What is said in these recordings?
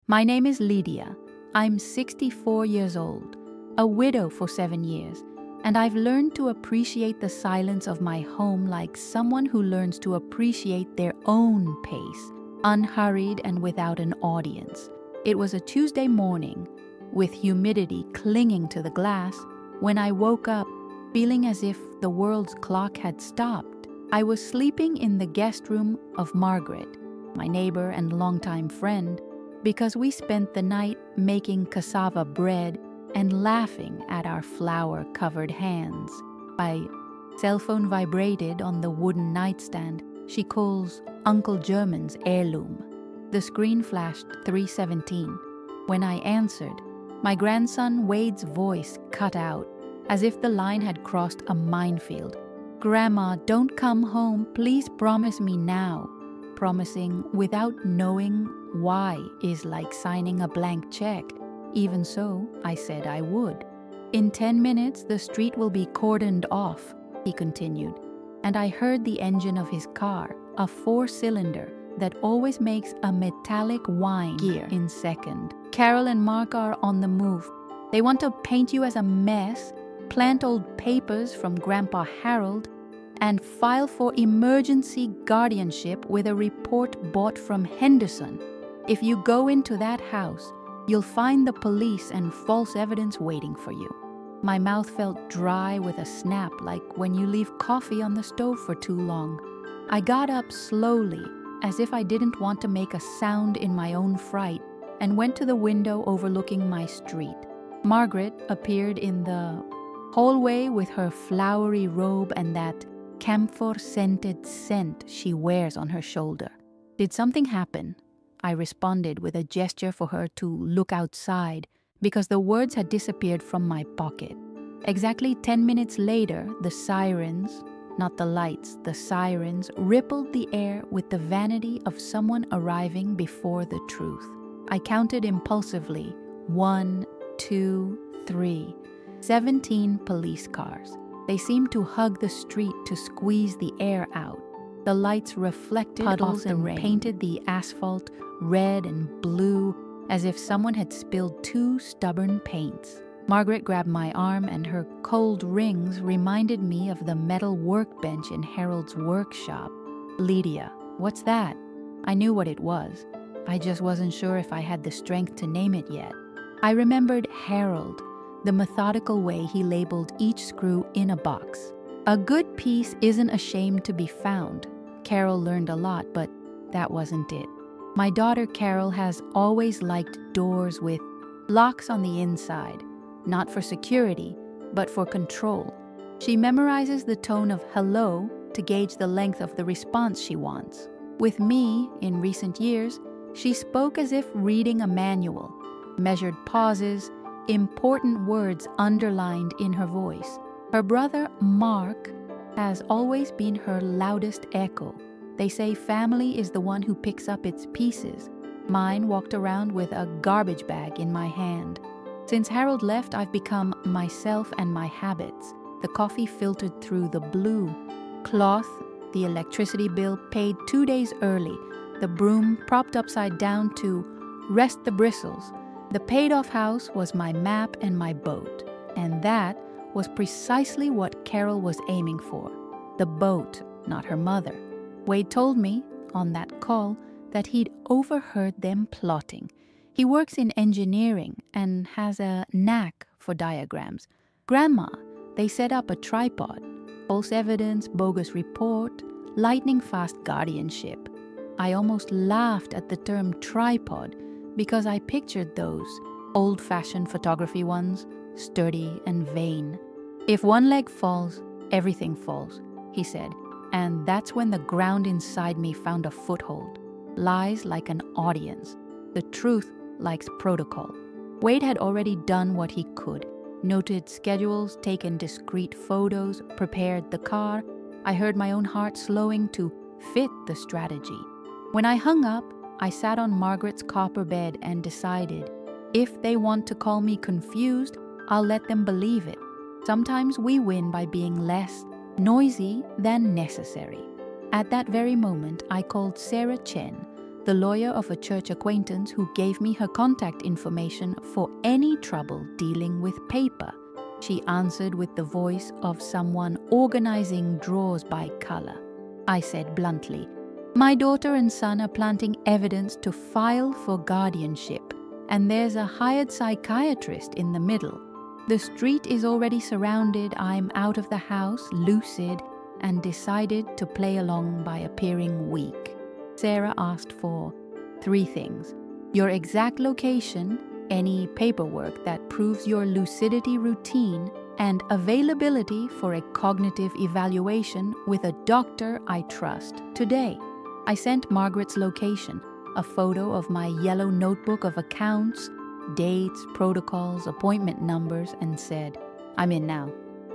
My name is Lydia. I'm 64 years old, a widow for 7 years, and I've learned to appreciate the silence of my home like someone who learns to appreciate their own pace, unhurried and without an audience. It was a Tuesday morning, with humidity clinging to the glass, when I woke up feeling as if the world's clock had stopped. I was sleeping in the guest room of Margaret, my neighbor and longtime friend, because we spent the night making cassava bread and laughing at our flour-covered hands. My cell phone vibrated on the wooden nightstand she calls Uncle German's heirloom. The screen flashed 3:17. When I answered, my grandson Wade's voice cut out, as if the line had crossed a minefield. "Grandma, don't come home. Please promise me now." Promising without knowing why is like signing a blank check. Even so, I said I would. "In 10 minutes, the street will be cordoned off," he continued, and I heard the engine of his car, a 4-cylinder that always makes a metallic whine gear in second. "Carol and Mark are on the move. They want to paint you as a mess, plant old papers from Grandpa Harold, and file for emergency guardianship with a report bought from Henderson. If you go into that house, you'll find the police and false evidence waiting for you." My mouth felt dry with a snap, like when you leave coffee on the stove for too long. I got up slowly, as if I didn't want to make a sound in my own fright, and went to the window overlooking my street. Margaret appeared in the hallway with her flowery robe and that camphor-scented scent she wears on her shoulder. "Did something happen?" I responded with a gesture for her to look outside, because the words had disappeared from my pocket. Exactly 10 minutes later, the sirens, not the lights, the sirens, rippled the air with the vanity of someone arriving before the truth. I counted impulsively. 1, 2, 3. 17 police cars. They seemed to hug the street to squeeze the air out. The lights reflected puddles and painted the asphalt red and blue, as if someone had spilled 2 stubborn paints. Margaret grabbed my arm, and her cold rings reminded me of the metal workbench in Harold's workshop. "Lydia, what's that?" I knew what it was. I just wasn't sure if I had the strength to name it yet. I remembered Harold, the methodical way he labeled each screw in a box. A good piece isn't ashamed to be found. Carol learned a lot, but that wasn't it. My daughter Carol has always liked doors with locks on the inside, not for security, but for control. She memorizes the tone of hello to gauge the length of the response she wants. With me, in recent years, she spoke as if reading a manual, measured pauses, important words underlined in her voice. Her brother, Mark, has always been her loudest echo. They say family is the one who picks up its pieces. Mine walked around with a garbage bag in my hand. Since Harold left, I've become myself and my habits. The coffee filtered through the blue. Cloth, the electricity bill paid 2 days early. The broom propped upside down to rest the bristles. The paid-off house was my map and my boat. And that was precisely what Carol was aiming for. The boat, not her mother. Wade told me, on that call, that he'd overheard them plotting. He works in engineering and has a knack for diagrams. "Grandma," they set up a tripod. False evidence, bogus report, lightning-fast guardianship. I almost laughed at the term tripod because I pictured those old-fashioned photography ones, sturdy and vain. "If one leg falls, everything falls," he said. And that's when the ground inside me found a foothold. Lies like an audience. The truth likes protocol. Wade had already done what he could. Noted schedules, taken discreet photos, prepared the car. I heard my own heart slowing to fit the strategy. When I hung up, I sat on Margaret's copper bed and decided, if they want to call me confused, I'll let them believe it. Sometimes we win by being less noisy than necessary. At that very moment, I called Sarah Chen, the lawyer of a church acquaintance who gave me her contact information for any trouble dealing with paper. She answered with the voice of someone organizing drawers by color. I said bluntly, "My daughter and son are planting evidence to file for guardianship, and there's a hired psychiatrist in the middle. The street is already surrounded. I'm out of the house, lucid, and decided to play along by appearing weak." Sarah asked for 3 things: your exact location, any paperwork that proves your lucidity routine, and availability for a cognitive evaluation with a doctor I trust today. I sent Margaret's location, a photo of my yellow notebook of accounts, dates, protocols, appointment numbers, and said, "I'm in now."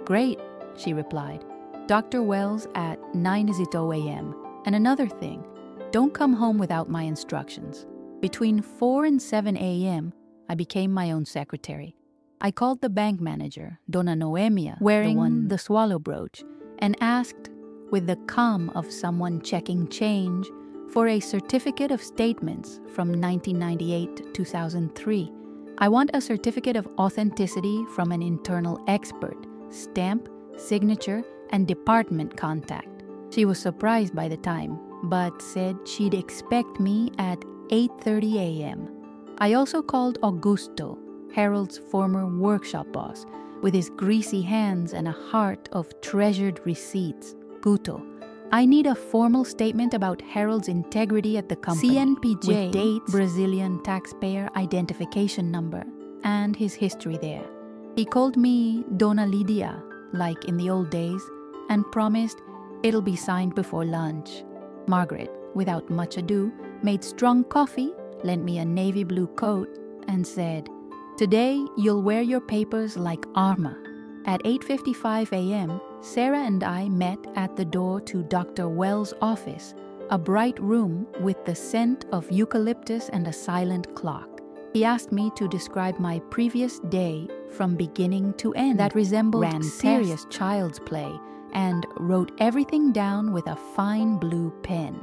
"Great," she replied. "Dr. Wells at 9:00 a.m. And another thing, don't come home without my instructions." Between 4 and 7 a.m., I became my own secretary. I called the bank manager, Donna Noemia, wearing the swallow brooch, and asked, with the calm of someone checking change, for a certificate of statements from 1998 to 2003. I want a certificate of authenticity from an internal expert, stamp, signature, and department contact. She was surprised by the time, but said she'd expect me at 8:30 a.m. I also called Augusto, Harold's former workshop boss, with his greasy hands and a heart of treasured receipts. "Guto, I need a formal statement about Harold's integrity at the company, CNPJ, with dates, Brazilian taxpayer identification number, and his history there." He called me Dona Lydia, like in the old days, and promised it'll be signed before lunch. Margaret, without much ado, made strong coffee, lent me a navy blue coat, and said, "Today you'll wear your papers like armor." At 8:55 a.m., Sarah and I met at the door to Dr. Wells' office, a bright room with the scent of eucalyptus and a silent clock. He asked me to describe my previous day from beginning to end. That resembled serious child's play, and wrote everything down with a fine blue pen.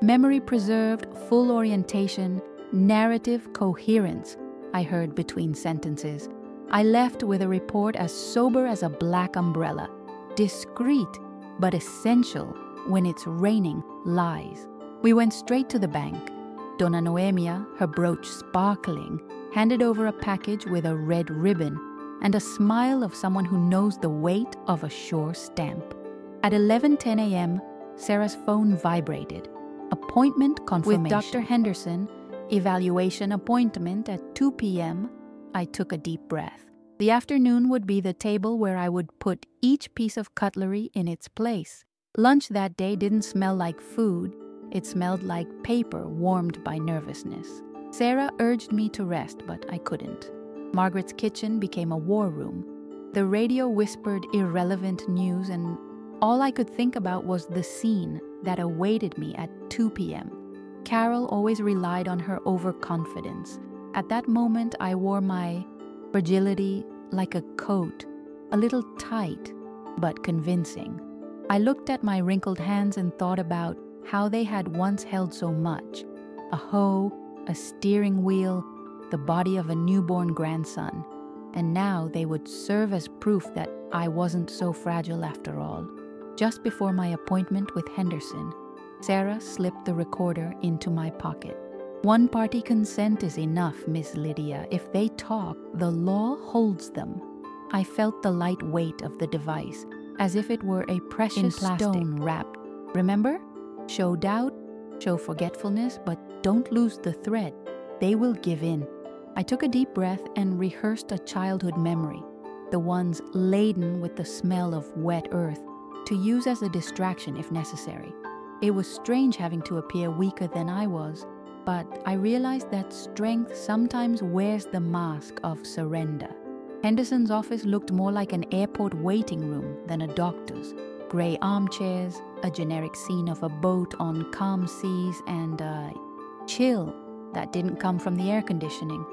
Memory preserved, full orientation, narrative coherence, I heard between sentences. I left with a report as sober as a black umbrella, discreet but essential when it's raining lies. We went straight to the bank. Donna Noemia, her brooch sparkling, handed over a package with a red ribbon and a smile of someone who knows the weight of a sure stamp. At 11:10 a.m., Sarah's phone vibrated. Appointment confirmation. With Dr. Henderson, evaluation appointment at 2 p.m., I took a deep breath. The afternoon would be the table where I would put each piece of cutlery in its place. Lunch that day didn't smell like food. It smelled like paper warmed by nervousness. Sarah urged me to rest, but I couldn't. Margaret's kitchen became a war room. The radio whispered irrelevant news, and all I could think about was the scene that awaited me at 2 p.m. Carol always relied on her overconfidence. At that moment, I wore my fragility like a coat, a little tight, but convincing. I looked at my wrinkled hands and thought about how they had once held so much: a hoe, a steering wheel, the body of a newborn grandson. And now they would serve as proof that I wasn't so fragile after all. Just before my appointment with Henderson, Sarah slipped the recorder into my pocket. "One-party consent is enough, Miss Lydia. If they talk, the law holds them." I felt the light weight of the device, as if it were a precious stone wrapped. Remember? Show doubt, show forgetfulness, but don't lose the thread. They will give in. I took a deep breath and rehearsed a childhood memory, the ones laden with the smell of wet earth, to use as a distraction if necessary. It was strange having to appear weaker than I was, but I realized that strength sometimes wears the mask of surrender. Henderson's office looked more like an airport waiting room than a doctor's. Gray armchairs, a generic scene of a boat on calm seas, and a chill that didn't come from the air conditioning.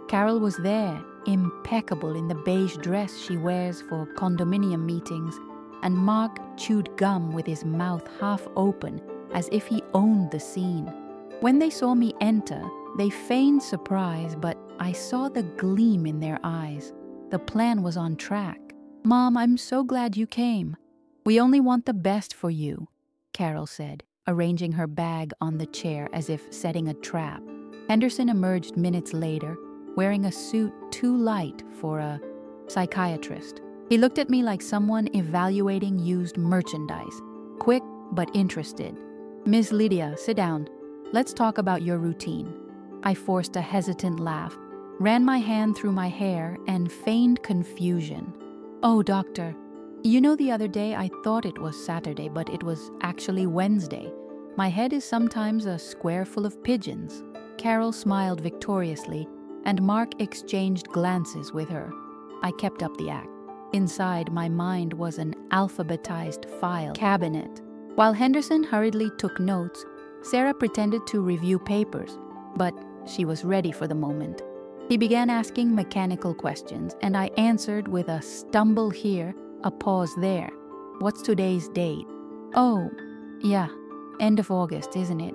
Carol was there, impeccable in the beige dress she wears for condominium meetings, and Mark chewed gum with his mouth half open as if he owned the scene. When they saw me enter, they feigned surprise, but I saw the gleam in their eyes. The plan was on track. "Mom, I'm so glad you came. We only want the best for you," Carol said, arranging her bag on the chair as if setting a trap. Henderson emerged minutes later, wearing a suit too light for a psychiatrist. He looked at me like someone evaluating used merchandise, quick but interested. "Miss Lydia, sit down. Let's talk about your routine." I forced a hesitant laugh, ran my hand through my hair, and feigned confusion. "Oh, doctor, you know the other day I thought it was Saturday, but it was actually Wednesday. My head is sometimes a square full of pigeons." Carol smiled victoriously, and Mark exchanged glances with her. I kept up the act. Inside, my mind was an alphabetized file cabinet. While Henderson hurriedly took notes, Sarah pretended to review papers, but she was ready for the moment. He began asking mechanical questions, and I answered with a stumble here, a pause there. "What's today's date?" "Oh, yeah, end of August, isn't it?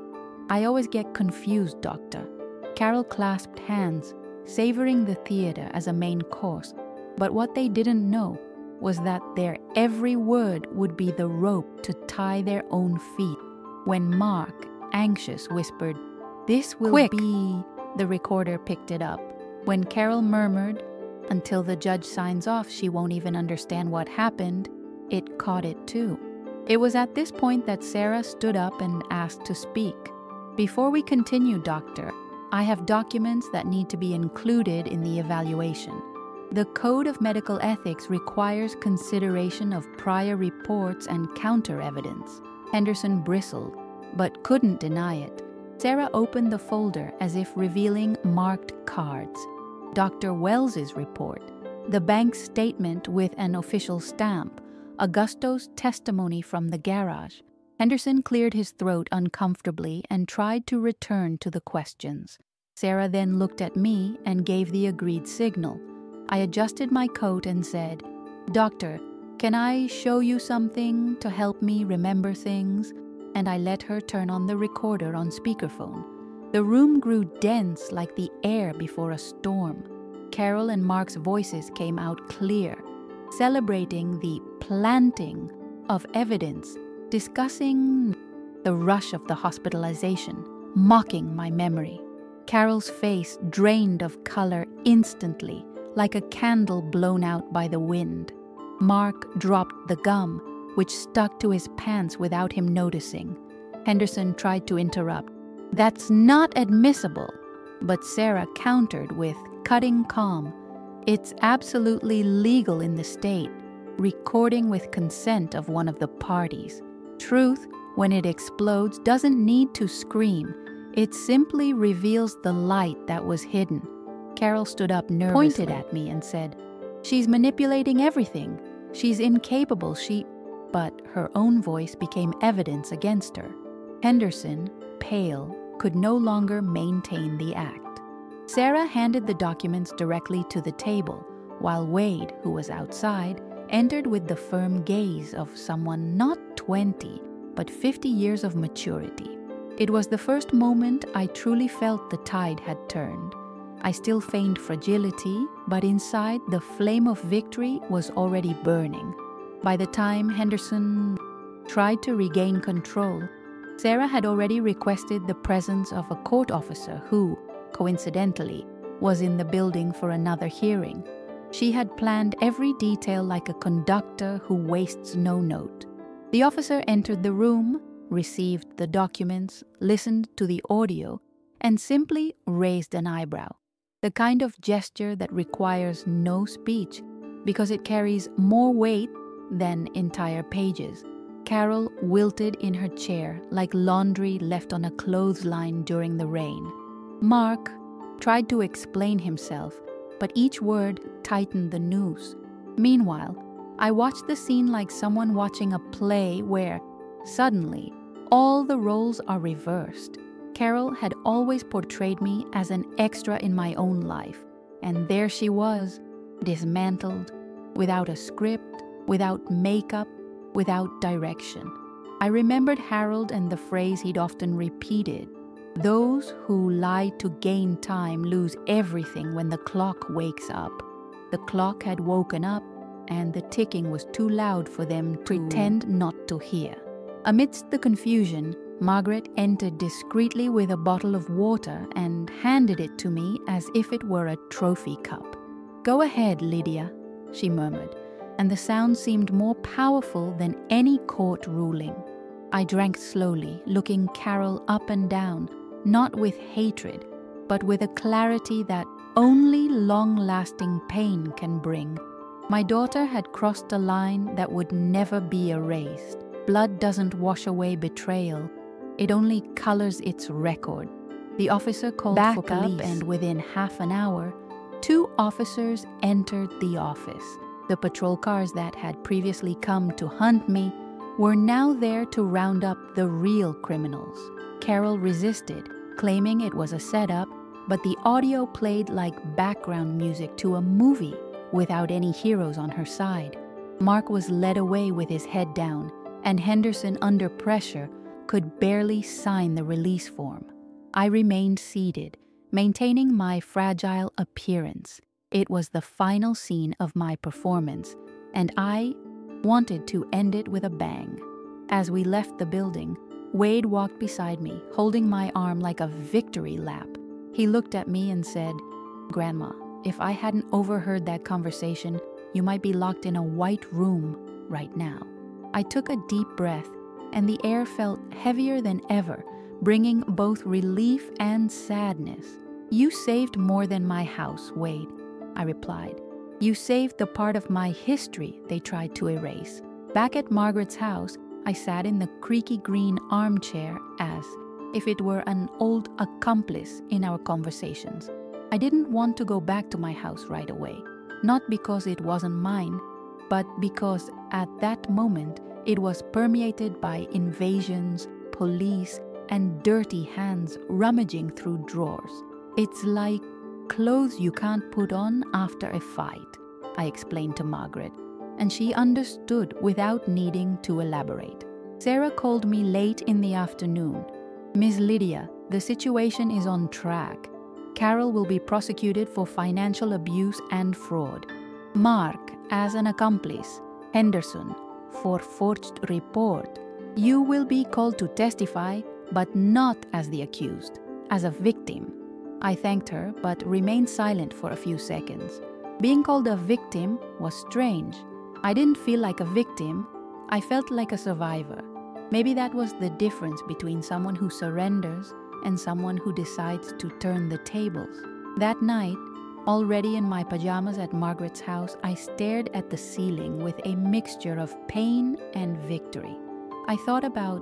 I always get confused, doctor." Carol clasped hands, savoring the theater as a main course, but what they didn't know was that their every word would be the rope to tie their own feet. When Mark, anxious, whispered, "This will Quick." be..." The recorder picked it up. When Carol murmured, "Until the judge signs off, she won't even understand what happened," it caught it too. It was at this point that Sarah stood up and asked to speak. "Before we continue, doctor, I have documents that need to be included in the evaluation. The Code of Medical Ethics requires consideration of prior reports and counter evidence." Henderson bristled, but couldn't deny it. Sarah opened the folder as if revealing marked cards. Dr. Wells's report, the bank's statement with an official stamp, Augusto's testimony from the garage. Henderson cleared his throat uncomfortably and tried to return to the questions. Sarah then looked at me and gave the agreed signal. I adjusted my coat and said, "Doctor, can I show you something to help me remember things?" And I let her turn on the recorder on speakerphone. The room grew dense like the air before a storm. Carol and Mark's voices came out clear, celebrating the planting of evidence, discussing the rush of the hospitalization, mocking my memory. Carol's face drained of color instantly, like a candle blown out by the wind. Mark dropped the gum, which stuck to his pants without him noticing. Henderson tried to interrupt. "That's not admissible," but Sarah countered with cutting calm. "It's absolutely legal in the state, recording with consent of one of the parties. Truth, when it explodes, doesn't need to scream. It simply reveals the light that was hidden." Carol stood up nervously, pointed at me and said, "She's manipulating everything. She's incapable, But her own voice became evidence against her. Henderson, pale, could no longer maintain the act. Sarah handed the documents directly to the table, while Wade, who was outside, entered with the firm gaze of someone not 20, but 50 years of maturity. It was the first moment I truly felt the tide had turned. I still feigned fragility, but inside the flame of victory was already burning. By the time Henderson tried to regain control, Sarah had already requested the presence of a court officer who, coincidentally, was in the building for another hearing. She had planned every detail like a conductor who wastes no note. The officer entered the room, received the documents, listened to the audio, and simply raised an eyebrow. The kind of gesture that requires no speech because it carries more weight than entire pages. Carol wilted in her chair like laundry left on a clothesline during the rain. Mark tried to explain himself, but each word tightened the noose. Meanwhile, I watched the scene like someone watching a play where, suddenly, all the roles are reversed. Carol had always portrayed me as an extra in my own life, and there she was, dismantled, without a script, without makeup, without direction. I remembered Harold and the phrase he'd often repeated, Those who lie to gain time lose everything when the clock wakes up. The clock had woken up, and the ticking was too loud for them to pretend not to hear. Amidst the confusion, Margaret entered discreetly with a bottle of water and handed it to me as if it were a trophy cup. "Go ahead, Lydia," she murmured, and the sound seemed more powerful than any court ruling. I drank slowly, looking Carol up and down, not with hatred, but with a clarity that only long-lasting pain can bring. My daughter had crossed a line that would never be erased. Blood doesn't wash away betrayal. It only colors its record. The officer called for police, and within half an hour, 2 officers entered the office. The patrol cars that had previously come to hunt me were now there to round up the real criminals. Carol resisted, claiming it was a setup, but the audio played like background music to a movie without any heroes on her side. Mark was led away with his head down, and Henderson, under pressure, could barely sign the release form. I remained seated, maintaining my fragile appearance. It was the final scene of my performance, and I wanted to end it with a bang. As we left the building, Wade walked beside me, holding my arm like a victory lap. He looked at me and said, "Grandma, if I hadn't overheard that conversation, you might be locked in a white room right now." I took a deep breath, and the air felt heavier than ever, bringing both relief and sadness. "You saved more than my house, Wade," I replied. "You saved the part of my history they tried to erase." Back at Margaret's house, I sat in the creaky green armchair as if it were an old accomplice in our conversations. I didn't want to go back to my house right away, not because it wasn't mine, but because at that moment it was permeated by invasions, police, and dirty hands rummaging through drawers. "It's like clothes you can't put on after a fight," I explained to Margaret, and she understood without needing to elaborate. Sarah called me late in the afternoon. "Miss Lydia, the situation is on track. Carol will be prosecuted for financial abuse and fraud. Mark as an accomplice. Henderson for forged report. You will be called to testify, but not as the accused, as a victim." I thanked her, but remained silent for a few seconds. Being called a victim was strange. I didn't feel like a victim. I felt like a survivor. Maybe that was the difference between someone who surrenders and someone who decides to turn the tables. That night, already in my pajamas at Margaret's house, I stared at the ceiling with a mixture of pain and victory. I thought about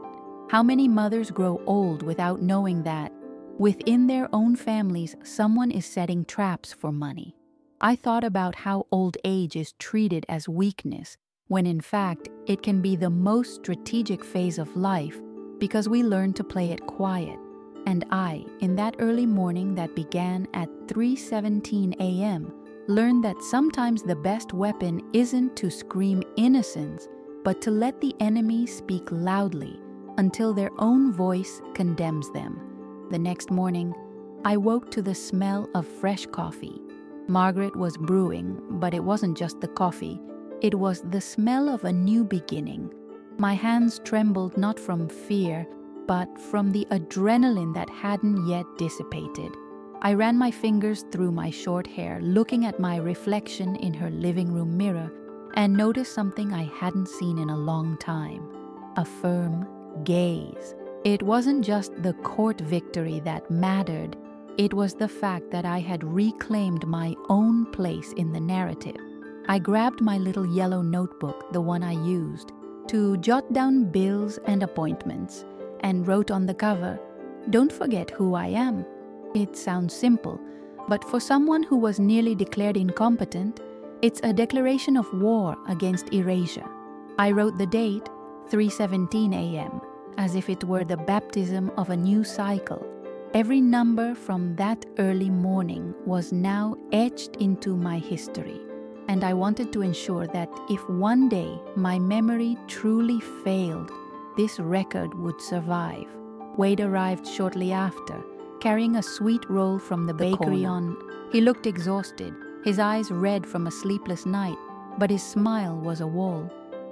how many mothers grow old without knowing that within their own families, someone is setting traps for money. I thought about how old age is treated as weakness, when in fact it can be the most strategic phase of life because we learn to play it quiet. And I, in that early morning that began at 3:17 a.m., learned that sometimes the best weapon isn't to scream innocence, but to let the enemy speak loudly until their own voice condemns them. The next morning, I woke to the smell of fresh coffee. Margaret was brewing, but it wasn't just the coffee. It was the smell of a new beginning. My hands trembled not from fear, but from the adrenaline that hadn't yet dissipated. I ran my fingers through my short hair, looking at my reflection in her living room mirror, and noticed something I hadn't seen in a long time: a firm gaze. It wasn't just the court victory that mattered. It was the fact that I had reclaimed my own place in the narrative. I grabbed my little yellow notebook, the one I used, to jot down bills and appointments, and wrote on the cover, "Don't forget who I am." It sounds simple, but for someone who was nearly declared incompetent, it's a declaration of war against erasure. I wrote the date, 3:17 a.m., as if it were the baptism of a new cycle. Every number from that early morning was now etched into my history, and I wanted to ensure that if one day my memory truly failed, this record would survive. Wade arrived shortly after, carrying a sweet roll from the bakery on. He looked exhausted, his eyes red from a sleepless night, but his smile was a wall.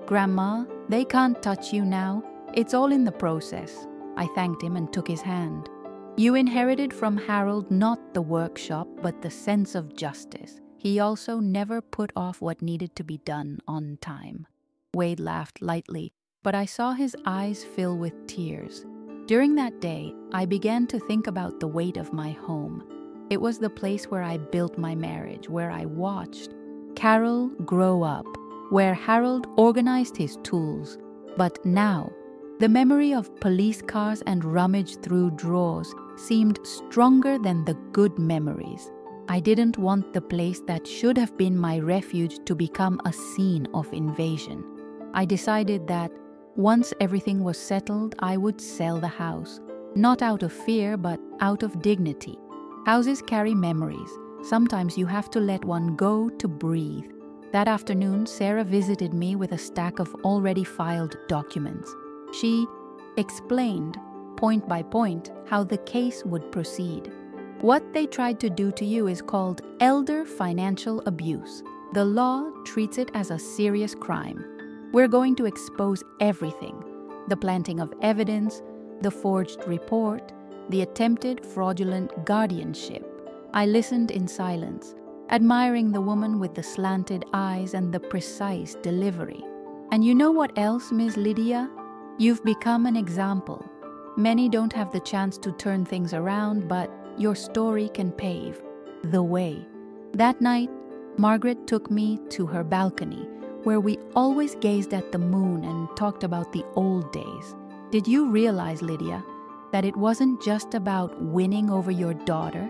"Grandma, they can't touch you now. It's all in the process." I thanked him and took his hand. "You inherited from Harold not the workshop, but the sense of justice. He also never put off what needed to be done on time." Wade laughed lightly, but I saw his eyes fill with tears. During that day, I began to think about the weight of my home. It was the place where I built my marriage, where I watched Carol grow up, where Harold organized his tools. But now, the memory of police cars and rummage through drawers seemed stronger than the good memories. I didn't want the place that should have been my refuge to become a scene of invasion. I decided that once everything was settled, I would sell the house, not out of fear, but out of dignity. Houses carry memories. Sometimes you have to let one go to breathe. That afternoon, Sarah visited me with a stack of already filed documents. She explained, point by point, how the case would proceed. "What they tried to do to you is called elder financial abuse. The law treats it as a serious crime. We're going to expose everything: the planting of evidence, the forged report, the attempted fraudulent guardianship." I listened in silence, admiring the woman with the slanted eyes and the precise delivery. "And you know what else, Ms. Lydia? You've become an example. Many don't have the chance to turn things around, but your story can pave the way." That night, Margaret took me to her balcony, where we always gazed at the moon and talked about the old days. "Did you realize, Lydia, that it wasn't just about winning over your daughter?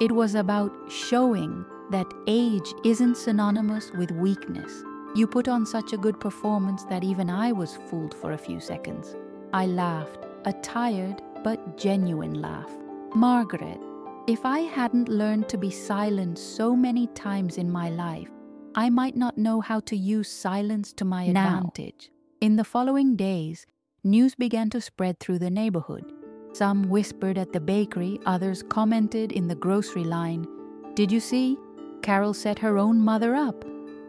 It was about showing that age isn't synonymous with weakness. You put on such a good performance that even I was fooled for a few seconds." I laughed, a tired but genuine laugh. "Margaret, if I hadn't learned to be silent so many times in my life, I might not know how to use silence to my advantage." In the following days, news began to spread through the neighborhood. Some whispered at the bakery, others commented in the grocery line, "Did you see? Carol set her own mother up."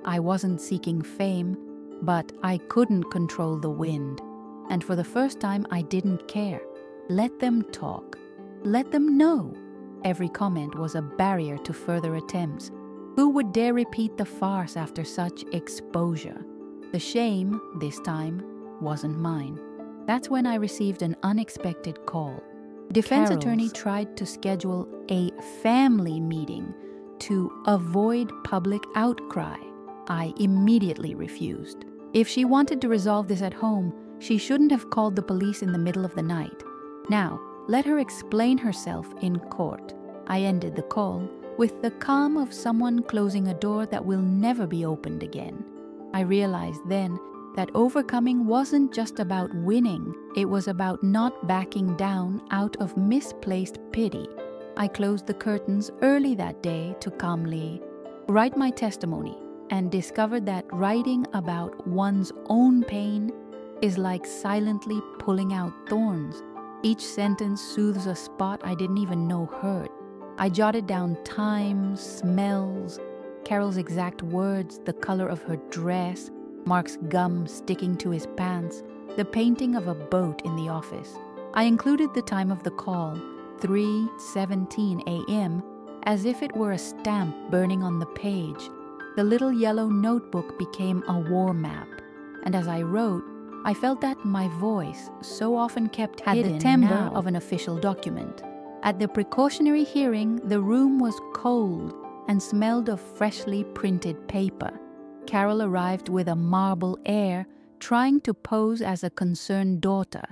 I wasn't seeking fame, but I couldn't control the wind. And for the first time, I didn't care. Let them talk. Let them know. Every comment was a barrier to further attempts. Who would dare repeat the farce after such exposure? The shame, this time, wasn't mine. That's when I received an unexpected call. Defense attorney tried to schedule a family meeting to avoid public outcry. I immediately refused. If she wanted to resolve this at home, she shouldn't have called the police in the middle of the night. Now, let her explain herself in court. I ended the call with the calm of someone closing a door that will never be opened again. I realized then that overcoming wasn't just about winning, it was about not backing down out of misplaced pity. I closed the curtains early that day to calmly write my testimony and discovered that writing about one's own pain is like silently pulling out thorns. Each sentence soothes a spot I didn't even know hurt. I jotted down times, smells, Carol's exact words, the color of her dress, Mark's gum sticking to his pants, the painting of a boat in the office. I included the time of the call, 3:17 a.m., as if it were a stamp burning on the page. The little yellow notebook became a war map, and as I wrote, I felt that my voice, so often kept hidden, had the timbre of an official document. At the precautionary hearing, the room was cold and smelled of freshly printed paper. Carol arrived with a marble air, trying to pose as a concerned daughter.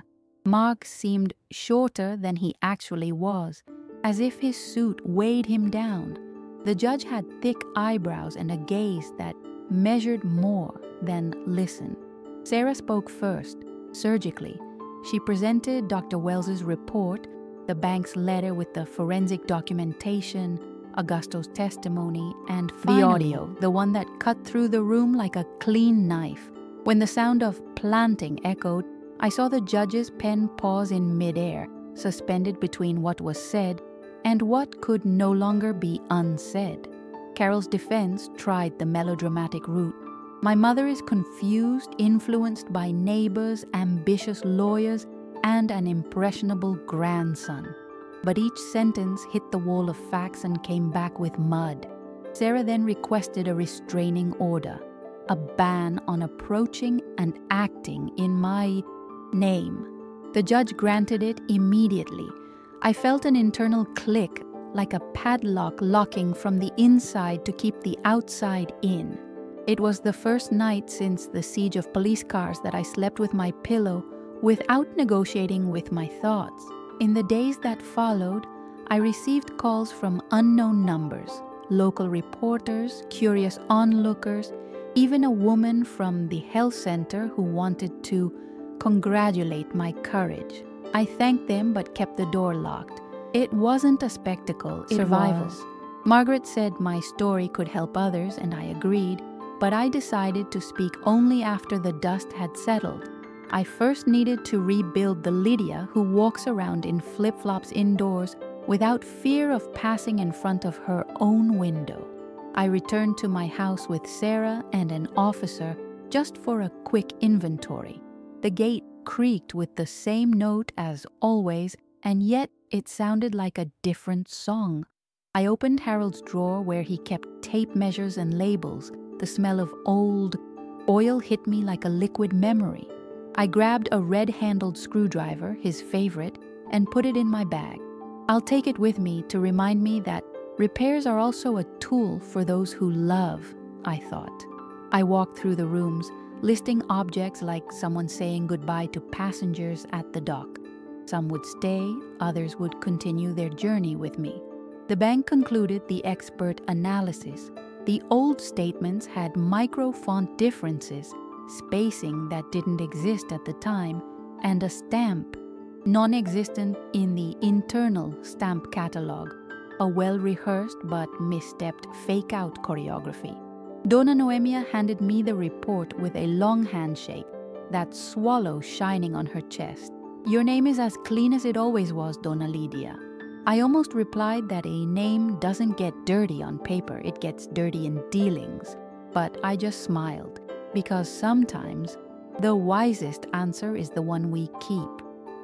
Mark seemed shorter than he actually was, as if his suit weighed him down. The judge had thick eyebrows and a gaze that measured more than listened. Sarah spoke first, surgically. She presented Dr. Wells's report, the bank's letter with the forensic documentation, Augusto's testimony, and finally, the audio, the one that cut through the room like a clean knife. When the sound of planting echoed, I saw the judge's pen pause in midair, suspended between what was said and what could no longer be unsaid. Carol's defense tried the melodramatic route. My mother is confused, influenced by neighbors, ambitious lawyers, and an impressionable grandson. But each sentence hit the wall of facts and came back with mud. Sarah then requested a restraining order, a ban on approaching and acting in my name. The judge granted it immediately. I felt an internal click, like a padlock locking from the inside to keep the outside in. It was the first night since the siege of police cars that I slept with my pillow without negotiating with my thoughts. In the days that followed, I received calls from unknown numbers, local reporters, curious onlookers, even a woman from the health center who wanted to congratulate my courage. I thanked them but kept the door locked. It wasn't a spectacle, it survival. Margaret said my story could help others, and I agreed, but I decided to speak only after the dust had settled. I first needed to rebuild the Lydia who walks around in flip-flops indoors without fear of passing in front of her own window. I returned to my house with Sarah and an officer just for a quick inventory. The gate creaked with the same note as always, and yet it sounded like a different song. I opened Harold's drawer where he kept tape measures and labels. The smell of old oil hit me like a liquid memory. I grabbed a red-handled screwdriver, his favorite, and put it in my bag. I'll take it with me to remind me that repairs are also a tool for those who love, I thought. I walked through the rooms, listing objects like someone saying goodbye to passengers at the dock. Some would stay, others would continue their journey with me. The bank concluded the expert analysis. The old statements had micro-font differences, spacing that didn't exist at the time, and a stamp, non-existent in the internal stamp catalog, a well-rehearsed but misstepped fake-out choreography. Dona Noemia handed me the report with a long handshake, that swallow shining on her chest. "Your name is as clean as it always was, Dona Lydia." I almost replied that a name doesn't get dirty on paper, it gets dirty in dealings. But I just smiled, because sometimes the wisest answer is the one we keep.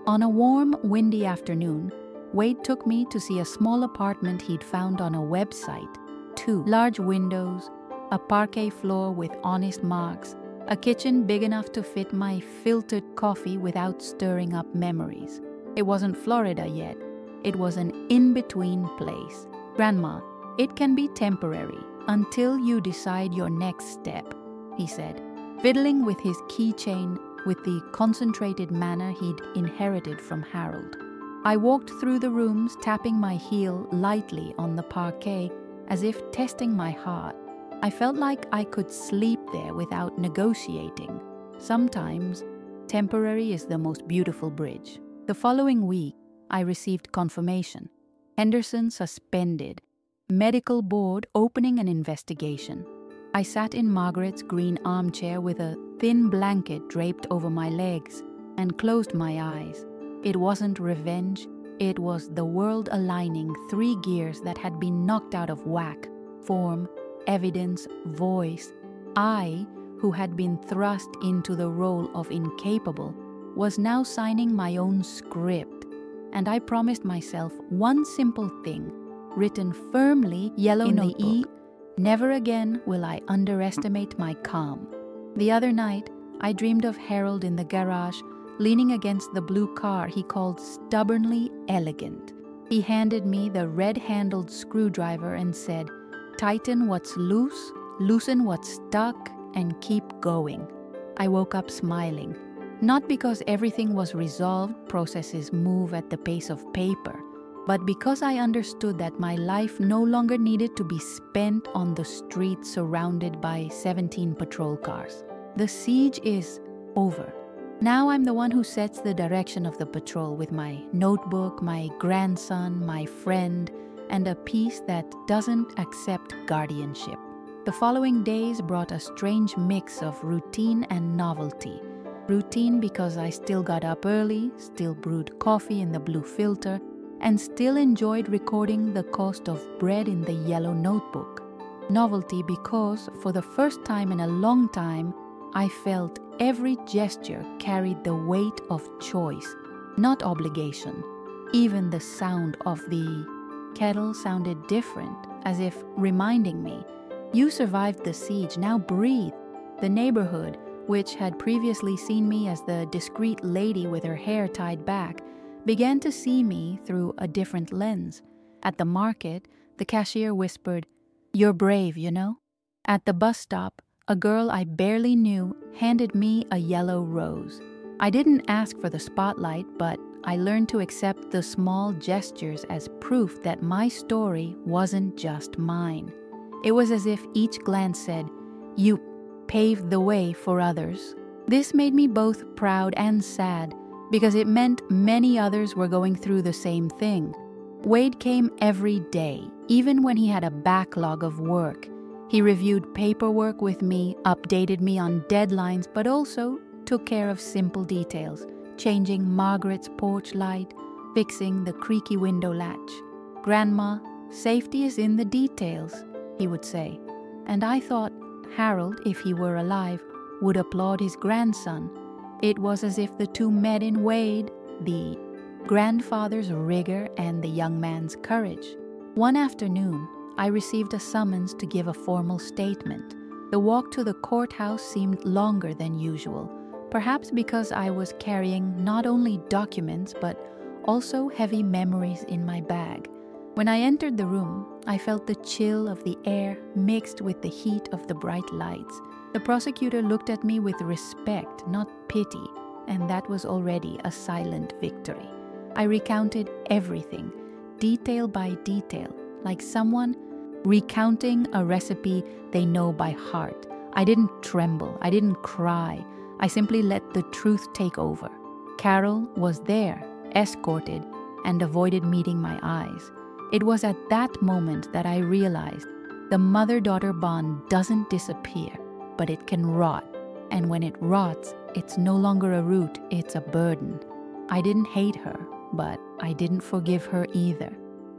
On a warm, windy afternoon, Wade took me to see a small apartment he'd found on a website. 2 large windows, a parquet floor with honest marks, a kitchen big enough to fit my filtered coffee without stirring up memories. It wasn't Florida yet. It was an in-between place. "Grandma, it can be temporary until you decide your next step," he said, fiddling with his keychain with the concentrated manner he'd inherited from Harold. I walked through the rooms, tapping my heel lightly on the parquet as if testing my heart. I felt like I could sleep there without negotiating. Sometimes, temporary is the most beautiful bridge. The following week, I received confirmation. Henderson suspended. Medical board opening an investigation. I sat in Margaret's green armchair with a thin blanket draped over my legs and closed my eyes. It wasn't revenge. It was the world aligning 3 gears that had been knocked out of whack. Form, evidence, voice. I, who had been thrust into the role of incapable, was now signing my own script. And I promised myself one simple thing, written firmly yellow in the E: never again will I underestimate my calm. The other night, I dreamed of Harold in the garage, leaning against the blue car he called stubbornly elegant. He handed me the red-handled screwdriver and said, "Tighten what's loose, loosen what's stuck, and keep going." I woke up smiling. Not because everything was resolved, processes move at the pace of paper, but because I understood that my life no longer needed to be spent on the street surrounded by 17 patrol cars. The siege is over. Now I'm the one who sets the direction of the patrol with my notebook, my grandson, my friend, and a peace that doesn't accept guardianship. The following days brought a strange mix of routine and novelty. Routine because I still got up early, still brewed coffee in the blue filter, and still enjoyed recording the cost of bread in the yellow notebook. Novelty because, for the first time in a long time, I felt every gesture carried the weight of choice, not obligation. Even the sound of the kettle sounded different, as if reminding me, "You survived the siege, now breathe." The neighborhood, which had previously seen me as the discreet lady with her hair tied back, began to see me through a different lens. At the market, the cashier whispered, "You're brave, you know." At the bus stop, a girl I barely knew handed me a yellow rose. I didn't ask for the spotlight, but I learned to accept the small gestures as proof that my story wasn't just mine. It was as if each glance said, "You paved the way for others." This made me both proud and sad, because it meant many others were going through the same thing. Wade came every day, even when he had a backlog of work. He reviewed paperwork with me, updated me on deadlines, but also took care of simple details, changing Margaret's porch light, fixing the creaky window latch. "Grandma, safety is in the details," he would say. And I thought Harold, if he were alive, would applaud his grandson. It was as if the two met in Wade, the grandfather's rigor and the young man's courage. One afternoon, I received a summons to give a formal statement. The walk to the courthouse seemed longer than usual, perhaps because I was carrying not only documents but also heavy memories in my bag. When I entered the room, I felt the chill of the air mixed with the heat of the bright lights. The prosecutor looked at me with respect, not pity, and that was already a silent victory. I recounted everything, detail by detail, like someone recounting a recipe they know by heart. I didn't tremble, I didn't cry, I simply let the truth take over. Carol was there, escorted, and avoided meeting my eyes. It was at that moment that I realized the mother-daughter bond doesn't disappear, but it can rot. And when it rots, it's no longer a root, it's a burden. I didn't hate her, but I didn't forgive her either.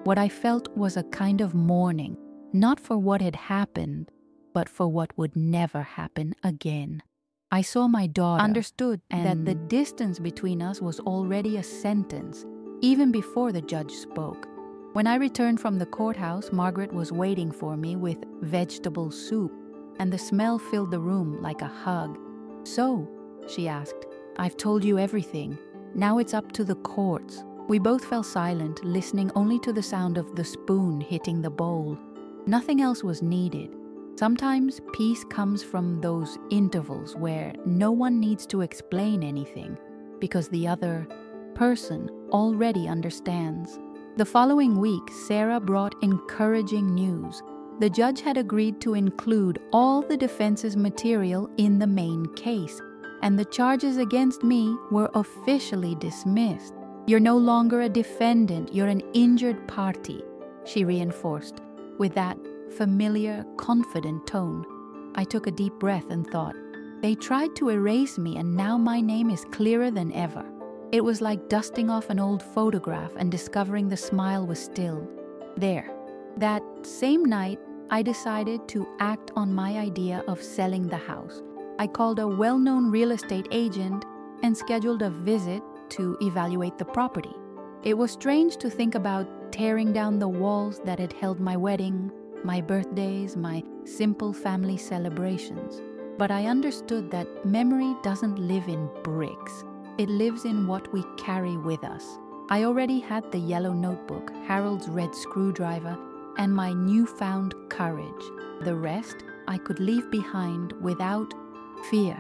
What I felt was a kind of mourning, not for what had happened, but for what would never happen again. I saw my daughter, understood that the distance between us was already a sentence, even before the judge spoke. When I returned from the courthouse, Margaret was waiting for me with vegetable soup, and the smell filled the room like a hug. "So," she asked, "I've told you everything. Now it's up to the courts." We both fell silent, listening only to the sound of the spoon hitting the bowl. Nothing else was needed. Sometimes peace comes from those intervals where no one needs to explain anything, because the other person already understands. The following week, Sarah brought encouraging news. The judge had agreed to include all the defense's material in the main case, and the charges against me were officially dismissed. "You're no longer a defendant, you're an injured party," she reinforced, with that familiar, confident tone. I took a deep breath and thought, they tried to erase me and now my name is clearer than ever. It was like dusting off an old photograph and discovering the smile was still there. That same night, I decided to act on my idea of selling the house. I called a well-known real estate agent and scheduled a visit to evaluate the property. It was strange to think about tearing down the walls that had held my wedding, my birthdays, my simple family celebrations. But I understood that memory doesn't live in bricks. It lives in what we carry with us. I already had the yellow notebook, Harold's red screwdriver, and my newfound courage. The rest I could leave behind without fear.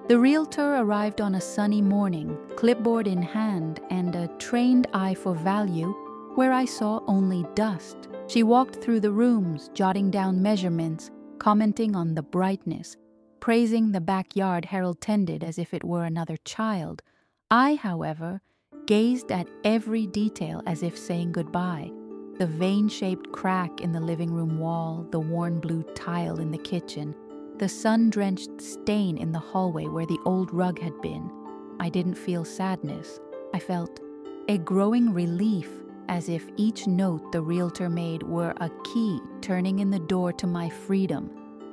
The realtor arrived on a sunny morning, clipboard in hand and a trained eye for value, where I saw only dust. She walked through the rooms, jotting down measurements, commenting on the brightness, praising the backyard Harold tended as if it were another child. I, however, gazed at every detail as if saying goodbye. The vein-shaped crack in the living room wall, the worn blue tile in the kitchen, the sun-drenched stain in the hallway where the old rug had been. I didn't feel sadness. I felt a growing relief, as if each note the realtor made were a key turning in the door to my freedom.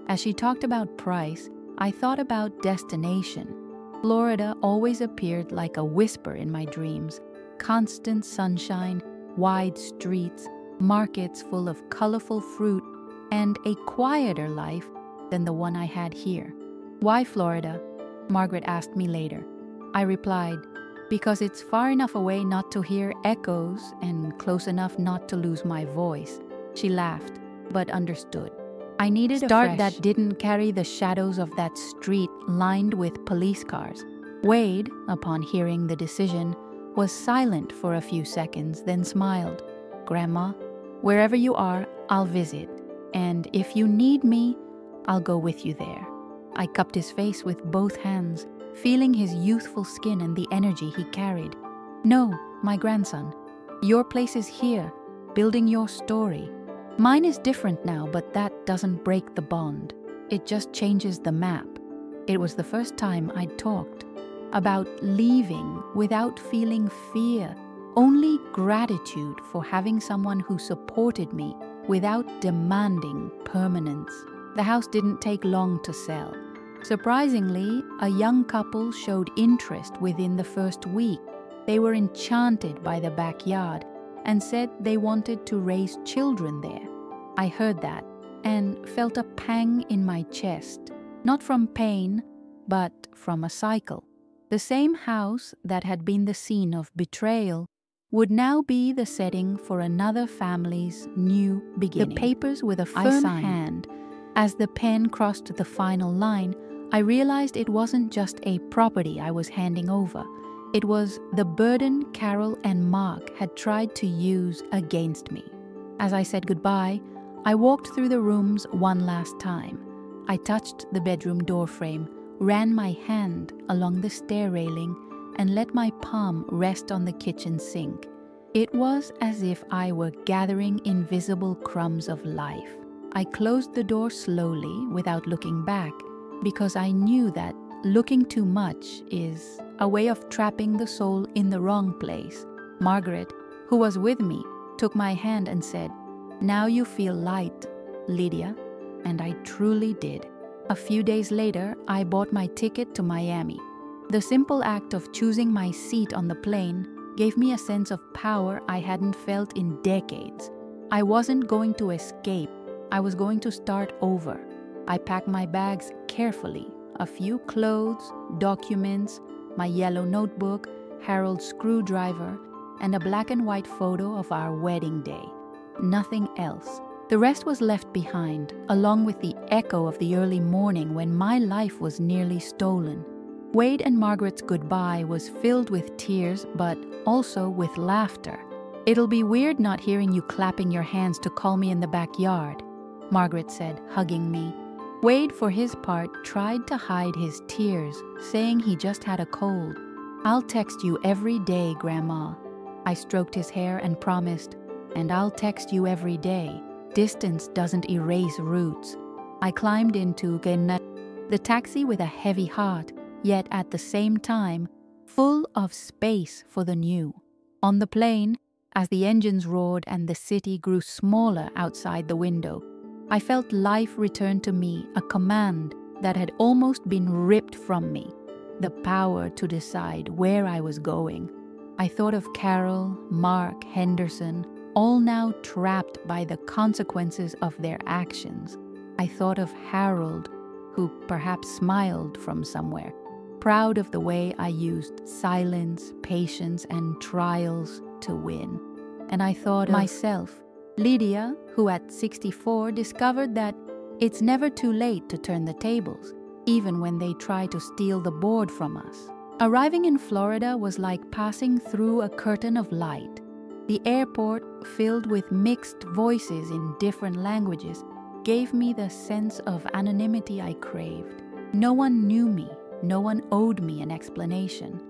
As she talked about price, I thought about destination. Florida always appeared like a whisper in my dreams. Constant sunshine, wide streets, markets full of colorful fruit, and a quieter life than the one I had here. "Why Florida?" Margaret asked me later. I replied, "Because it's far enough away not to hear echoes and close enough not to lose my voice." She laughed, but understood. I needed a start that didn't carry the shadows of that street lined with police cars. Wade, upon hearing the decision, was silent for a few seconds, then smiled. "Grandma, wherever you are, I'll visit. And if you need me, I'll go with you there." I cupped his face with both hands, feeling his youthful skin and the energy he carried. "No, my grandson. Your place is here, building your story. Mine is different now, but that doesn't break the bond. It just changes the map." It was the first time I'd talked about leaving without feeling fear, only gratitude for having someone who supported me without demanding permanence. The house didn't take long to sell. Surprisingly, a young couple showed interest within the first week. They were enchanted by the backyard and said they wanted to raise children there. I heard that and felt a pang in my chest, not from pain, but from a cycle. The same house that had been the scene of betrayal would now be the setting for another family's new beginning. The papers with a firm hand. As the pen crossed the final line, I realized it wasn't just a property I was handing over. It was the burden Carol and Mark had tried to use against me. As I said goodbye, I walked through the rooms one last time. I touched the bedroom doorframe, ran my hand along the stair railing, and let my palm rest on the kitchen sink. It was as if I were gathering invisible crumbs of life. I closed the door slowly without looking back, because I knew that looking too much is a way of trapping the soul in the wrong place. Margaret, who was with me, took my hand and said, "Now you feel light, Lydia," and I truly did. A few days later, I bought my ticket to Miami. The simple act of choosing my seat on the plane gave me a sense of power I hadn't felt in decades. I wasn't going to escape. I was going to start over. I packed my bags carefully. A few clothes, documents, my yellow notebook, Harold's screwdriver, and a black and white photo of our wedding day. Nothing else. The rest was left behind, along with the echo of the early morning when my life was nearly stolen. Wade and Margaret's goodbye was filled with tears, but also with laughter. "It'll be weird not hearing you clapping your hands to call me in the backyard," Margaret said, hugging me. Wade, for his part, tried to hide his tears, saying he just had a cold. "I'll text you every day, Grandma." I stroked his hair and promised, "And I'll text you every day. Distance doesn't erase roots." I climbed into the taxi with a heavy heart, yet at the same time, full of space for the new. On the plane, as the engines roared and the city grew smaller outside the window, I felt life return to me, a command that had almost been ripped from me, the power to decide where I was going. I thought of Carol, Mark, Henderson, all now trapped by the consequences of their actions. I thought of Harold, who perhaps smiled from somewhere, proud of the way I used silence, patience, and trials to win. And I thought of myself, Lydia, who at 64 discovered that it's never too late to turn the tables, even when they try to steal the board from us. Arriving in Florida was like passing through a curtain of light. The airport, filled with mixed voices in different languages, gave me the sense of anonymity I craved. No one knew me. No one owed me an explanation.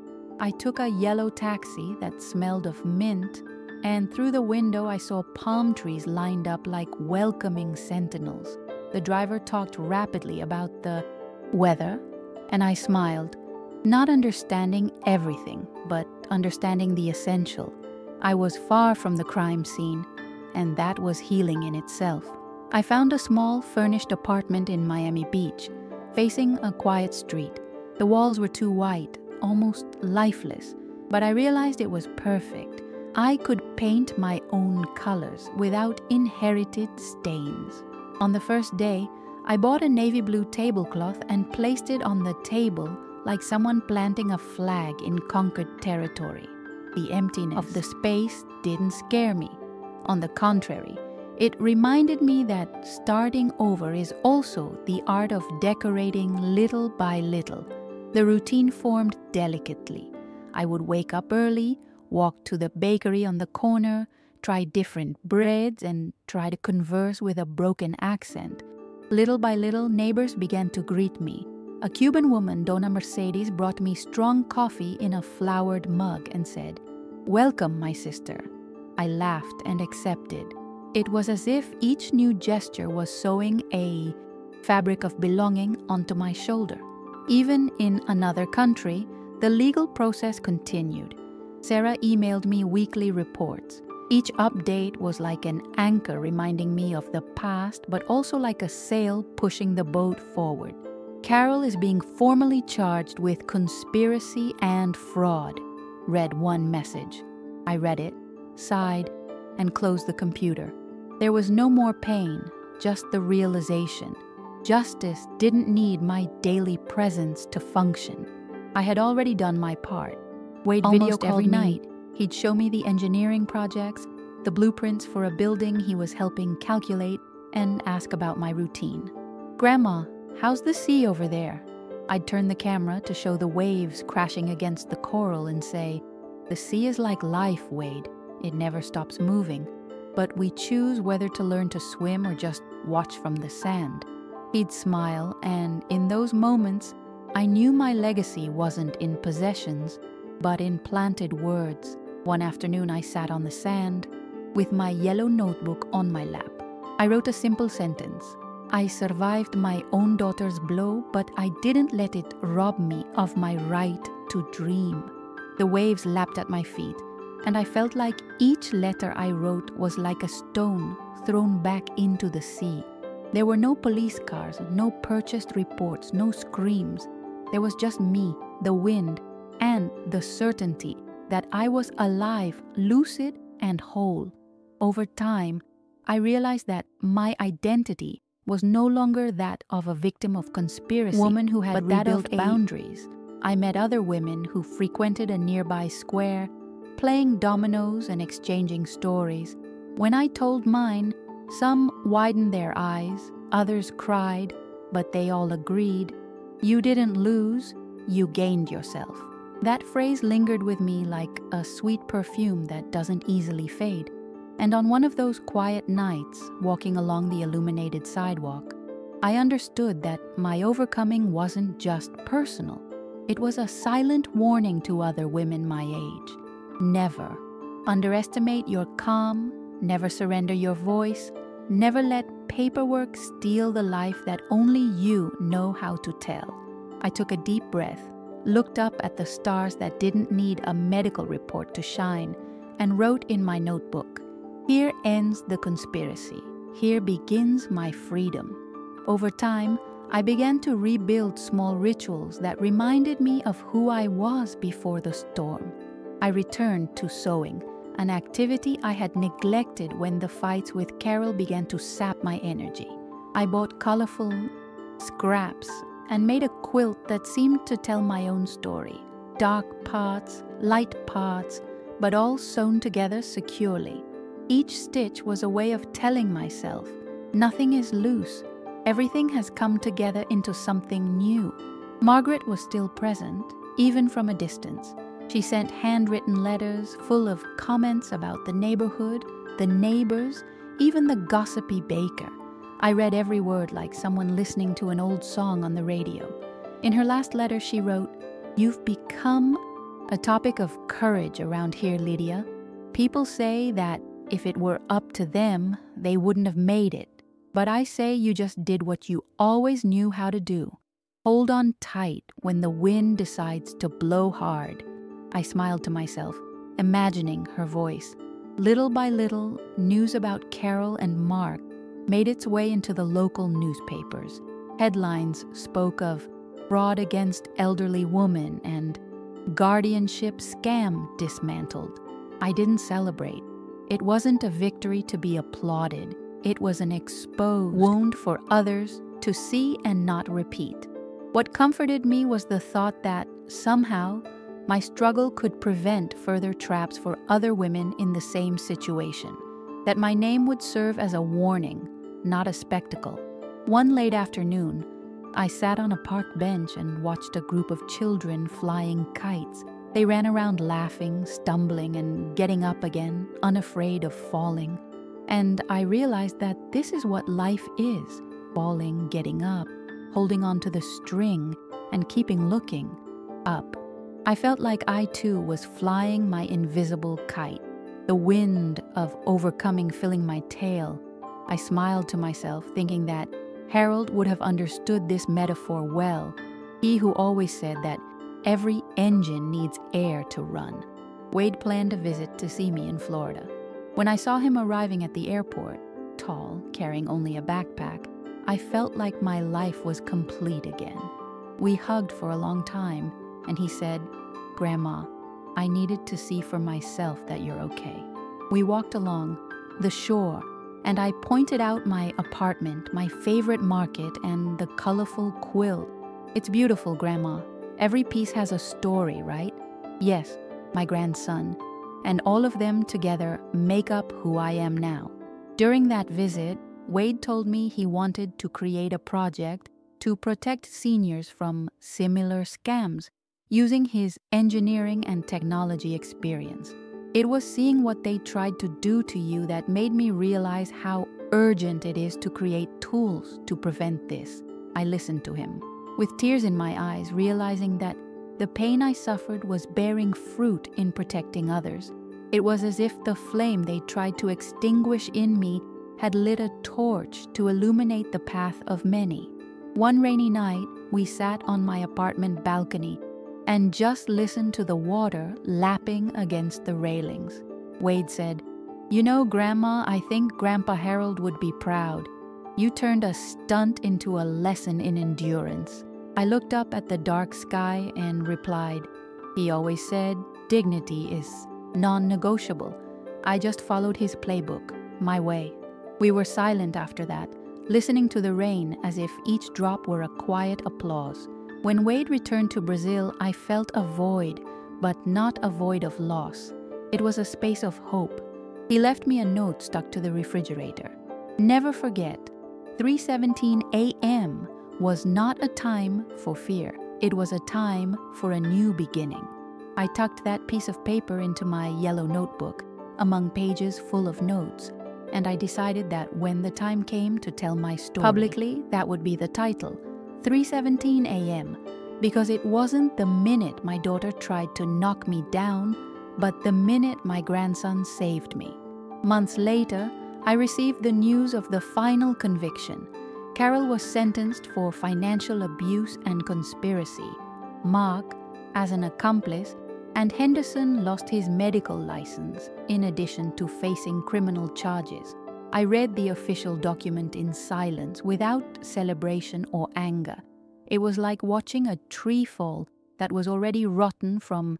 I took a yellow taxi that smelled of mint, and through the window I saw palm trees lined up like welcoming sentinels. The driver talked rapidly about the weather, and I smiled. Not understanding everything, but understanding the essential. I was far from the crime scene, and that was healing in itself. I found a small, furnished apartment in Miami Beach, facing a quiet street. The walls were too white, almost lifeless, but I realized it was perfect. I could paint my own colors without inherited stains. On the first day, I bought a navy blue tablecloth and placed it on the table like someone planting a flag in conquered territory. The emptiness of the space didn't scare me. On the contrary, it reminded me that starting over is also the art of decorating little by little. The routine formed delicately. I would wake up early, walk to the bakery on the corner, try different breads, and try to converse with a broken accent. Little by little, neighbors began to greet me. A Cuban woman, Dona Mercedes, brought me strong coffee in a flowered mug and said, "Welcome, my sister." I laughed and accepted. It was as if each new gesture was sewing a fabric of belonging onto my shoulder. Even in another country, the legal process continued. Sarah emailed me weekly reports. Each update was like an anchor reminding me of the past, but also like a sail pushing the boat forward. "Carol is being formally charged with conspiracy and fraud," read one message. I read it, sighed, and closed the computer. There was no more pain, just the realization. Justice didn't need my daily presence to function. I had already done my part. Wade video called every night. He'd show me the engineering projects, the blueprints for a building he was helping calculate, and ask about my routine. "Grandma, how's the sea over there?" I'd turn the camera to show the waves crashing against the coral and say, "The sea is like life, Wade. It never stops moving. But we choose whether to learn to swim or just watch from the sand." He'd smile, and in those moments, I knew my legacy wasn't in possessions, but in planted words. One afternoon I sat on the sand, with my yellow notebook on my lap. I wrote a simple sentence. I survived my own daughter's blow, but I didn't let it rob me of my right to dream. The waves lapped at my feet, and I felt like each letter I wrote was like a stone thrown back into the sea. There were no police cars, no purchased reports, no screams. There was just me, the wind, and the certainty that I was alive, lucid, and whole. Over time, I realized that my identity was no longer that of a victim of conspiracy, woman who had rebuilt boundaries. I met other women who frequented a nearby square, playing dominoes and exchanging stories. When I told mine, some widened their eyes, others cried, but they all agreed, "You didn't lose, you gained yourself." That phrase lingered with me like a sweet perfume that doesn't easily fade. And on one of those quiet nights, walking along the illuminated sidewalk, I understood that my overcoming wasn't just personal. It was a silent warning to other women my age. Never underestimate your calm, never surrender your voice, never let paperwork steal the life that only you know how to tell. I took a deep breath, looked up at the stars that didn't need a medical report to shine, and wrote in my notebook, "Here ends the conspiracy. Here begins my freedom." Over time, I began to rebuild small rituals that reminded me of who I was before the storm. I returned to sewing, an activity I had neglected when the fights with Carol began to sap my energy. I bought colorful scraps and made a quilt that seemed to tell my own story. Dark parts, light parts, but all sewn together securely. Each stitch was a way of telling myself, nothing is loose. Everything has come together into something new. Margaret was still present, even from a distance. She sent handwritten letters full of comments about the neighborhood, the neighbors, even the gossipy baker. I read every word like someone listening to an old song on the radio. In her last letter, she wrote, "You've become a topic of courage around here, Lydia. People say that if it were up to them, they wouldn't have made it. But I say you just did what you always knew how to do. Hold on tight when the wind decides to blow hard. I smiled to myself, imagining her voice. Little by little, news about Carol and Mark made its way into the local newspapers. Headlines spoke of fraud against elderly woman and guardianship scam dismantled. I didn't celebrate. It wasn't a victory to be applauded. It was an exposed wound for others to see and not repeat. What comforted me was the thought that, somehow, my struggle could prevent further traps for other women in the same situation, that my name would serve as a warning, not a spectacle. One late afternoon, I sat on a park bench and watched a group of children flying kites. They ran around laughing, stumbling, and getting up again, unafraid of falling. And I realized that this is what life is: falling, getting up, holding onto the string, and keeping looking up. I felt like I too was flying my invisible kite, the wind of overcoming filling my tail. I smiled to myself, thinking that Harold would have understood this metaphor well, he who always said that every engine needs air to run. Wade planned a visit to see me in Florida. When I saw him arriving at the airport, tall, carrying only a backpack, I felt like my life was complete again. We hugged for a long time, and he said, "Grandma, I needed to see for myself that you're okay." We walked along the shore, and I pointed out my apartment, my favorite market, and the colorful quilt. "It's beautiful, Grandma. Every piece has a story, right?" "Yes, my grandson. And all of them together make up who I am now." During that visit, Wade told me he wanted to create a project to protect seniors from similar scams, using his engineering and technology experience. It was seeing what they tried to do to you that made me realize how urgent it is to create tools to prevent this. I listened to him, with tears in my eyes, realizing that the pain I suffered was bearing fruit in protecting others. It was as if the flame they tried to extinguish in me had lit a torch to illuminate the path of many. One rainy night, we sat on my apartment balcony and just listened to the water lapping against the railings. Wade said, "You know, Grandma, I think Grandpa Harold would be proud. You turned a stunt into a lesson in endurance." I looked up at the dark sky and replied, "He always said dignity is non-negotiable." I just followed his playbook, my way. We were silent after that, listening to the rain as if each drop were a quiet applause. When Wade returned to Brazil, I felt a void, but not a void of loss. It was a space of hope. He left me a note stuck to the refrigerator. "Never forget, 3:17 a.m. was not a time for fear. It was a time for a new beginning." I tucked that piece of paper into my yellow notebook, among pages full of notes, and I decided that when the time came to tell my story publicly, that would be the title, 3:17 a.m., because it wasn't the minute my daughter tried to knock me down, but the minute my grandson saved me. Months later, I received the news of the final conviction. Carol was sentenced for financial abuse and conspiracy, Mark as an accomplice, and Henderson lost his medical license, in addition to facing criminal charges. I read the official document in silence, without celebration or anger. It was like watching a tree fall that was already rotten from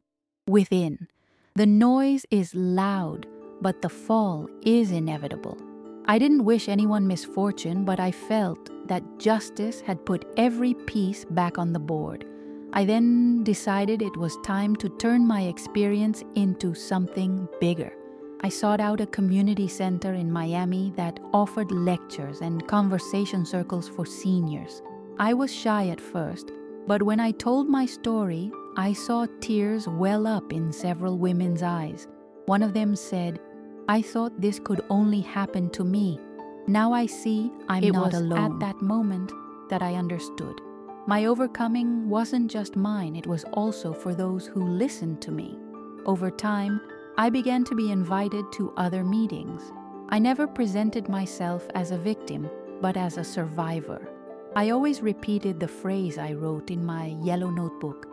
within. The noise is loud, but the fall is inevitable. I didn't wish anyone misfortune, but I felt that justice had put every piece back on the board. I then decided it was time to turn my experience into something bigger. I sought out a community center in Miami that offered lectures and conversation circles for seniors. I was shy at first, but when I told my story, I saw tears well up in several women's eyes. One of them said, "I thought this could only happen to me. Now I see I'm not alone." It was at that moment that I understood. My overcoming wasn't just mine, it was also for those who listened to me. Over time, I began to be invited to other meetings. I never presented myself as a victim, but as a survivor. I always repeated the phrase I wrote in my yellow notebook,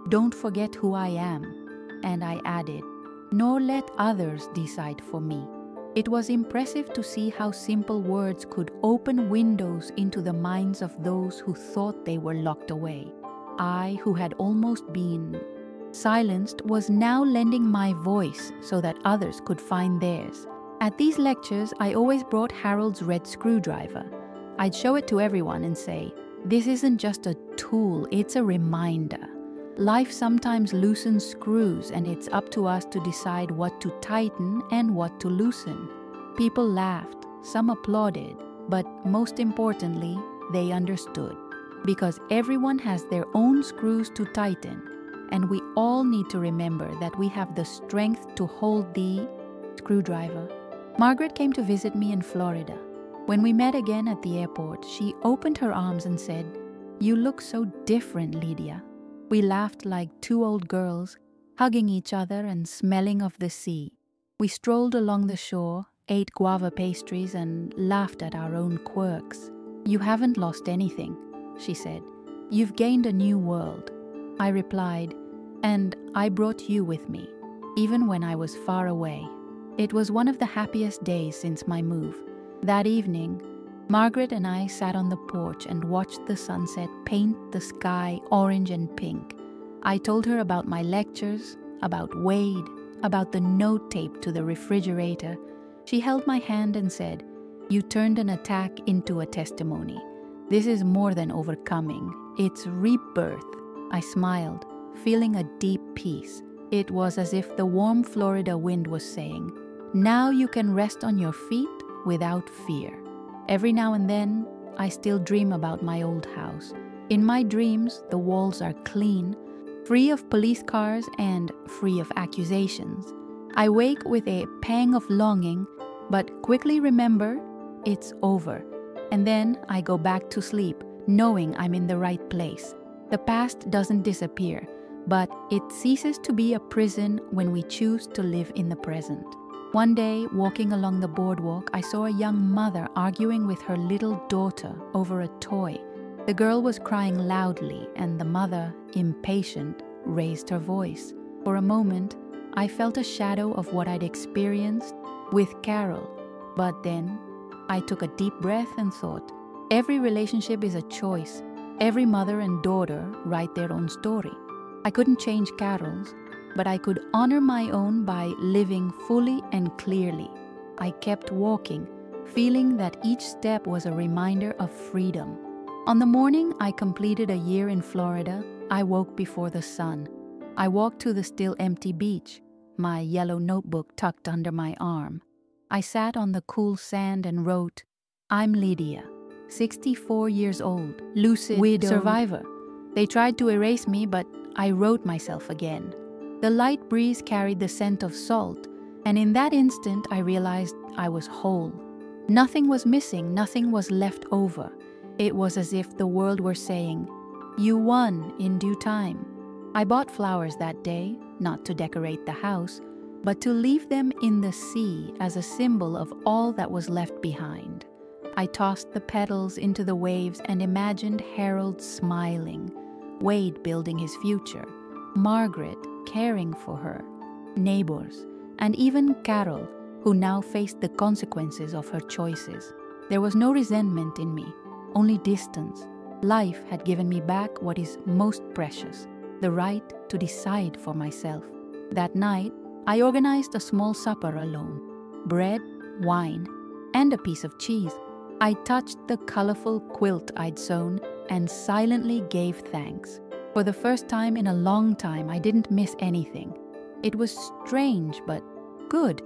"Don't forget who I am," and I added, "Nor let others decide for me." It was impressive to see how simple words could open windows into the minds of those who thought they were locked away. I, who had almost been silenced, was now lending my voice so that others could find theirs. At these lectures, I always brought Harold's red screwdriver. I'd show it to everyone and say, "This isn't just a tool, it's a reminder. Life sometimes loosens screws, and it's up to us to decide what to tighten and what to loosen." People laughed, some applauded, but most importantly, they understood. Because everyone has their own screws to tighten, and we all need to remember that we have the strength to hold the screwdriver. Margaret came to visit me in Florida. When we met again at the airport, she opened her arms and said, "You look so different, Lydia." We laughed like two old girls, hugging each other and smelling of the sea. We strolled along the shore, ate guava pastries, and laughed at our own quirks. "You haven't lost anything," she said. "You've gained a new world." I replied, "And I brought you with me, even when I was far away." It was one of the happiest days since my move. That evening, Margaret and I sat on the porch and watched the sunset paint the sky orange and pink. I told her about my lectures, about Wade, about the note taped to the refrigerator. She held my hand and said, "You turned an attack into a testimony. This is more than overcoming. It's rebirth." I smiled, feeling a deep peace. It was as if the warm Florida wind was saying, "Now you can rest on your feet without fear." Every now and then, I still dream about my old house. In my dreams, the walls are clean, free of police cars and free of accusations. I wake with a pang of longing, but quickly remember it's over. And then I go back to sleep, knowing I'm in the right place. The past doesn't disappear, but it ceases to be a prison when we choose to live in the present. One day, walking along the boardwalk, I saw a young mother arguing with her little daughter over a toy. The girl was crying loudly, and the mother, impatient, raised her voice. For a moment, I felt a shadow of what I'd experienced with Carol. But then, I took a deep breath and thought, every relationship is a choice. Every mother and daughter write their own story. I couldn't change Carol's, but I could honor my own by living fully and clearly. I kept walking, feeling that each step was a reminder of freedom. On the morning I completed a year in Florida, I woke before the sun. I walked to the still empty beach, my yellow notebook tucked under my arm. I sat on the cool sand and wrote, "I'm Lydia, 64 years old, lucid, widowed, survivor." They tried to erase me, but I wrote myself again. The light breeze carried the scent of salt, and in that instant I realized I was whole. Nothing was missing, nothing was left over. It was as if the world were saying, "You won in due time." I bought flowers that day, not to decorate the house, but to leave them in the sea as a symbol of all that was left behind. I tossed the petals into the waves and imagined Harold smiling, Wade building his future, Margaret caring for her, neighbors, and even Carol, who now faced the consequences of her choices. There was no resentment in me, only distance. Life had given me back what is most precious, the right to decide for myself. That night, I organized a small supper alone, bread, wine, and a piece of cheese. I touched the colorful quilt I'd sewn and silently gave thanks. For the first time in a long time, I didn't miss anything. It was strange, but good.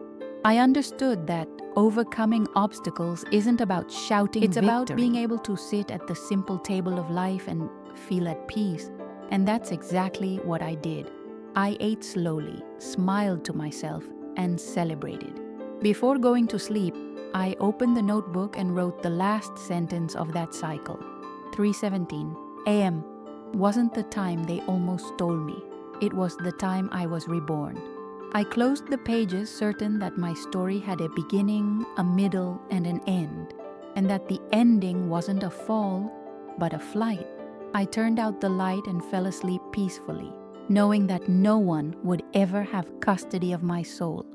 I understood that overcoming obstacles isn't about shouting victory. It's about being able to sit at the simple table of life and feel at peace. And that's exactly what I did. I ate slowly, smiled to myself, and celebrated. Before going to sleep, I opened the notebook and wrote the last sentence of that cycle. 3:17 a.m. wasn't the time they almost stole me. It was the time I was reborn. I closed the pages certain that my story had a beginning, a middle, and an end, and that the ending wasn't a fall, but a flight. I turned out the light and fell asleep peacefully, knowing that no one would ever have custody of my soul.